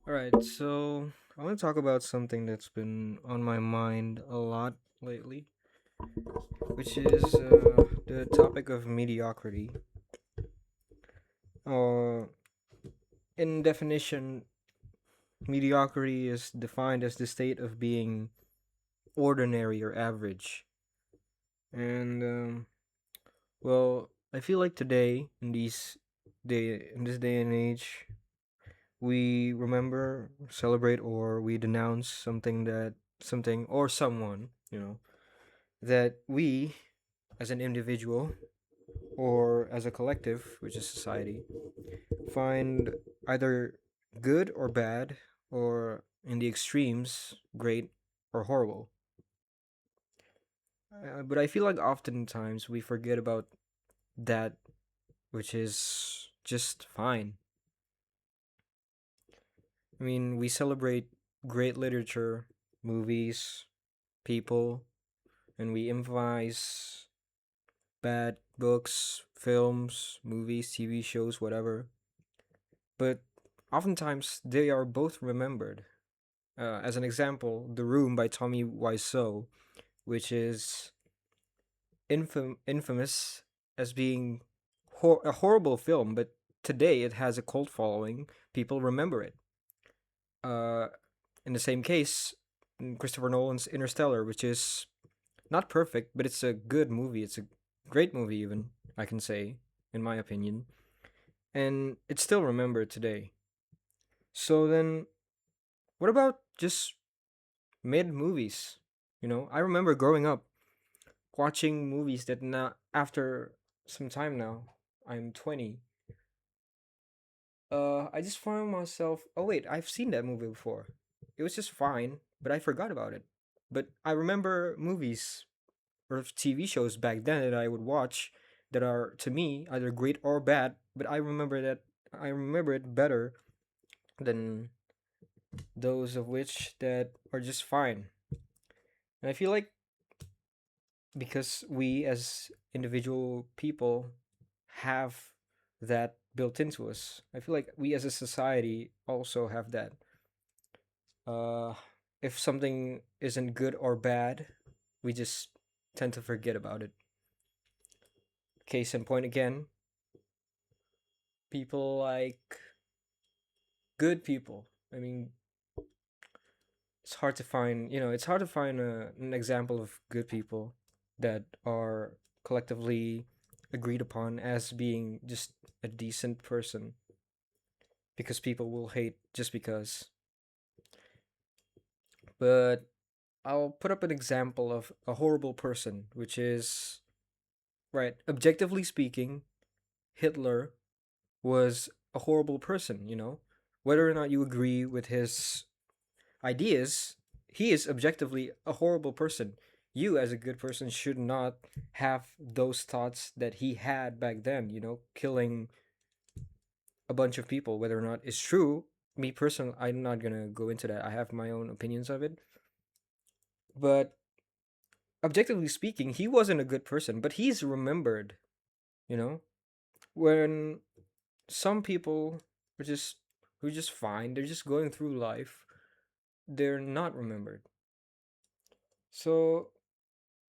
All right, so I want to talk about something that's been on my mind a lot lately, which is the topic of mediocrity. Uh, in definition, mediocrity is defined as the state of being ordinary or average. And well, I feel like today in this day and age, we remember, celebrate, or we denounce something or someone, that we as an individual or as a collective, which is society, find either good or bad, or in the extremes, great or horrible. But I feel like oftentimes we forget about that which is just fine. I mean, we celebrate great literature, movies, people, and we emphasize bad books, films, movies, TV shows, whatever. But oftentimes they are both remembered. As an example, The Room by Tommy Wiseau, which is infamous as being a horrible film, but today it has a cult following. People remember it. Uh, in the same case, Christopher Nolan's Interstellar, which is not perfect, but it's a good movie. It's a great movie, even, I can say, in my opinion. And it's still remembered today. So then, what about just mid movies? I remember growing up watching movies that now, after some time now, I'm 20. I just found myself, oh wait, I've seen that movie before. It was just fine, but I forgot about it. But I remember movies or TV shows back then that I would watch that are to me either great or bad, but I remember it better than those of which that are just fine. And I feel like because we as individual people have that built into us. I feel like we as a society also have that. Uh, if something isn't good or bad, we just tend to forget about it. Case in point again, people like good people. I mean, it's hard to find an example of good people that are collectively agreed upon as being just a decent person because people will hate just because. But I'll put up an example of a horrible person, which is, right, objectively speaking, Hitler was a horrible person. Whether or not you agree with his ideas, he is objectively a horrible person. You, as a good person, should not have those thoughts that he had back then, killing a bunch of people, whether or not it's true. Me personally, I'm not gonna go into that. I have my own opinions of it. But objectively speaking, he wasn't a good person, but he's remembered, you know? When some people are just who are just fine, they're just going through life, they're not remembered. So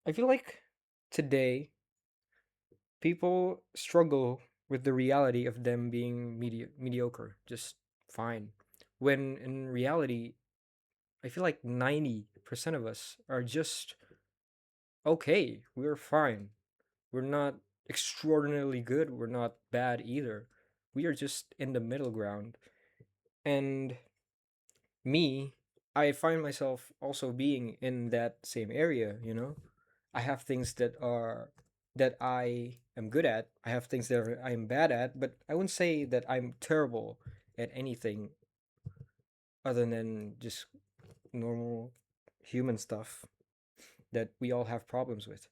I feel like today people struggle with the reality of them being mediocre, just fine. When in reality, I feel like 90% of us are just okay. We're fine. We're not extraordinarily good. We're not bad either. We are just in the middle ground. And me, I find myself also being in that same area. I have things that I am good at. I have things that I'm bad at, but I wouldn't say that I'm terrible at anything other than just normal human stuff that we all have problems with.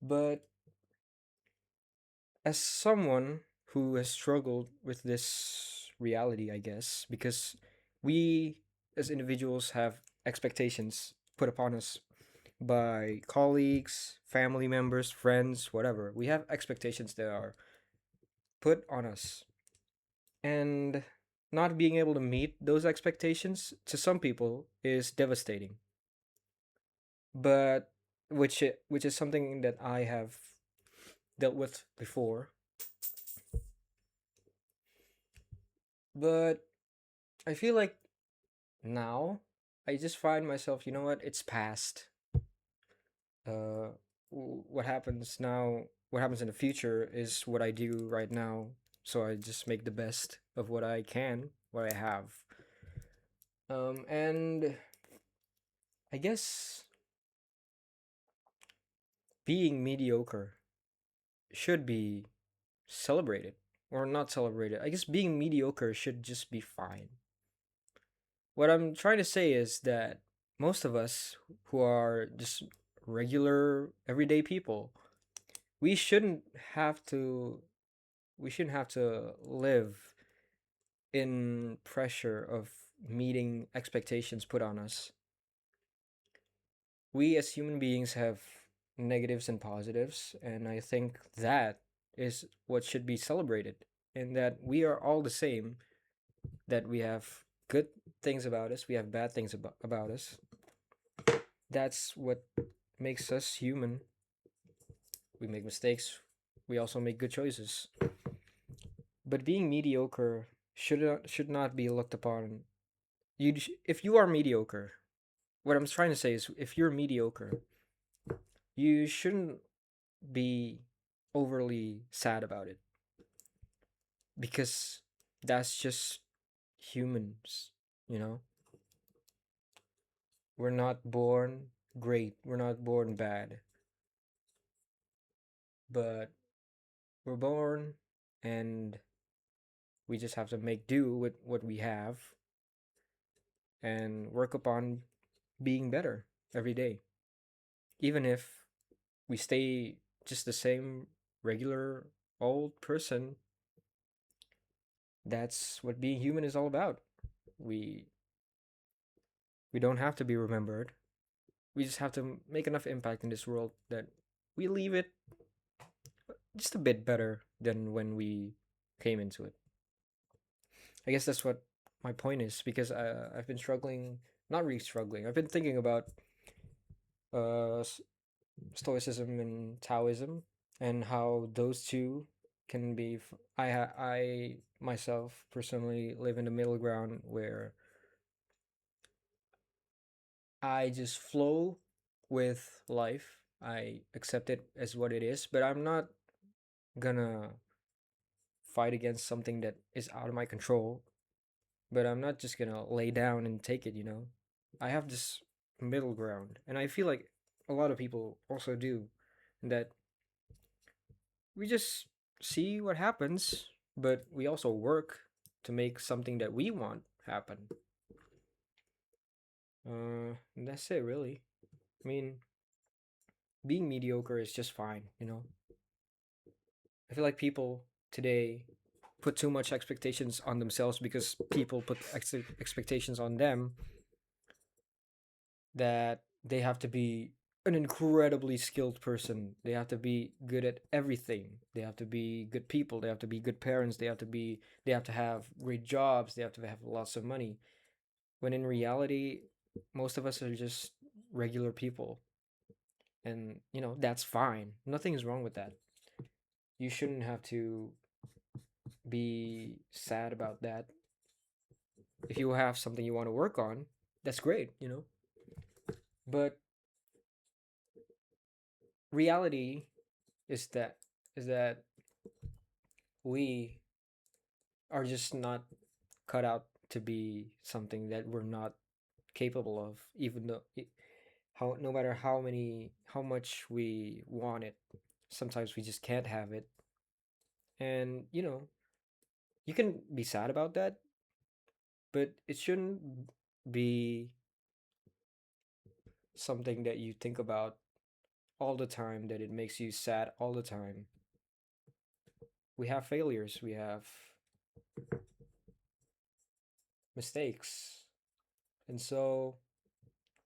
But as someone who has struggled with this reality, I guess, because we as individuals have expectations put upon us by colleagues, family members, friends, whatever. We have expectations that are put on us. And not being able to meet those expectations to some people is devastating, but which is something that I have dealt with before. But I feel like now I just find myself, you know what, it's past. uh what happens now, what happens in the future is what I do right now. So I just make the best of what I can, what I have. And I guess being mediocre should be celebrated, or not celebrated. I guess being mediocre should just be fine. What I'm trying to say is that most of us who are just regular everyday people, we shouldn't have to we shouldn't have to live in pressure of meeting expectations put on us. We as human beings have negatives and positives, and I think that is what should be celebrated. And that we are all the same, that we have good things about us, we have bad things about us. That's what makes us human. We make mistakes, we also make good choices. But being mediocre should not be looked upon. If you are mediocre, what I'm trying to say is, if you're mediocre, you shouldn't be overly sad about it, because that's just humans, you know? We're not born great, we're not born bad, but we're born, and we just have to make do with what we have and work upon being better every day. Even if we stay just the same regular old person, that's what being human is all about. We we don't have to be remembered. We just have to make enough impact in this world that we leave it just a bit better than when we came into it. I guess that's what my point is, because I've been struggling, not really struggling. I've been thinking about uh stoicism and Taoism, and how those two can be. I myself personally live in the middle ground, where I just flow with life. I accept it as what it is, but I'm not gonna fight against something that is out of my control. But I'm not just gonna lay down and take it, you know? I have this middle ground, and I feel like a lot of people also do. That we just see what happens, but we also work to make something that we want happen. And that's it, really. I mean, being mediocre is just fine, you know? I feel like people today put too much expectations on themselves, because people put expectations on them, that they have to be an incredibly skilled person. They have to be good at everything. They have to be good people. They have to be good parents. They have to have great jobs. They have to have lots of money. When in reality, most of us are just regular people. And, that's fine. Nothing is wrong with that. You shouldn't have to be sad about that. If you have something you want to work on, that's great. But reality is that we are just not cut out to be something that we're not capable of, even though how no matter how much we want it, sometimes we just can't have it. And you can be sad about that, but it shouldn't be something that you think about all the time, that it makes you sad all the time. We have failures, we have mistakes. And so,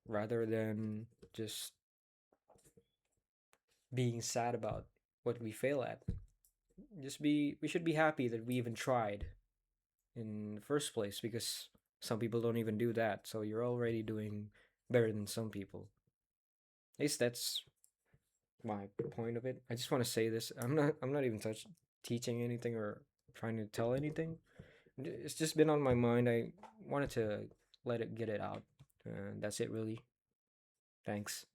rather than just being sad about what we fail at, we should be happy that we even tried. in the first place, because some people don't even do that. So you're already doing better than some people. At least that's my point of it. I just want to say this. I'm not even teaching anything or trying to tell anything. It's just been on my mind. I wanted to let it get it out. That's it really. Thanks.